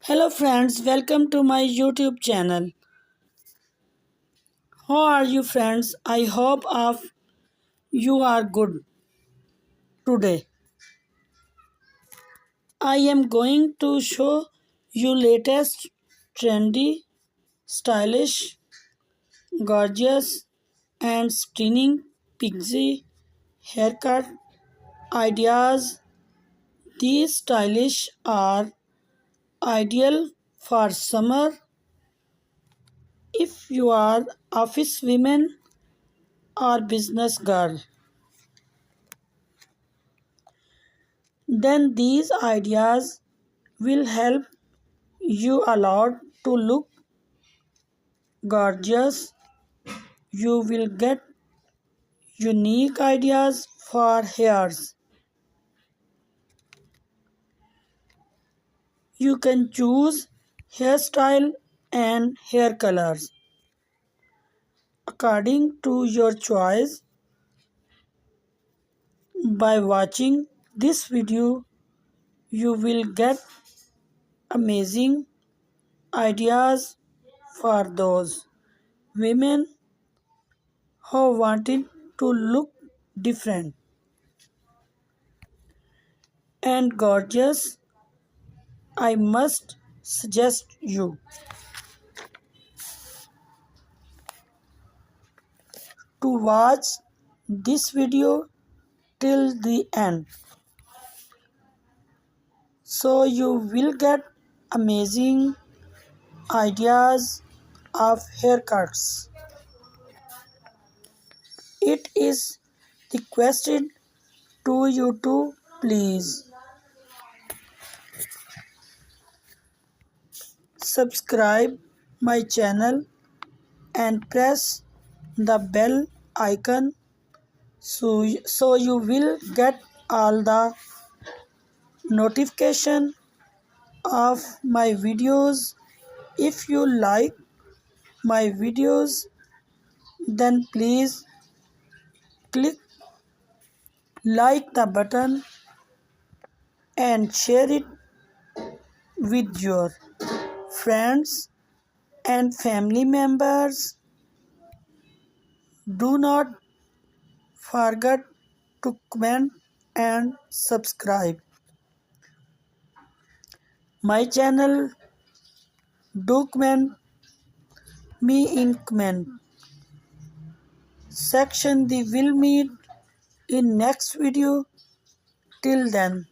Hello friends, welcome to my YouTube channel. How are you friends? I hope of you are good today. I am going to show you latest trendy, stylish, gorgeous and stunning pixie haircut ideas. These stylish are ideal for summer if you are office women or business girl. Then these ideas will help you a lot to look gorgeous. You will get unique ideas for hairs. You can choose hairstyle and hair colors according to your choice. By watching this video, you will get amazing ideas for those women who wanted to look different and gorgeous. I must suggest you to watch this video till the end, so you will get amazing ideas of haircuts. It is requested to you to please subscribe my channel and press the bell icon so you will get all the notification of my videos. If you like my videos, then please click like the button and share it with your friends and family members. Do not forget to comment and subscribe my channel. Do comment me in comment section. We will meet in next video. Till then,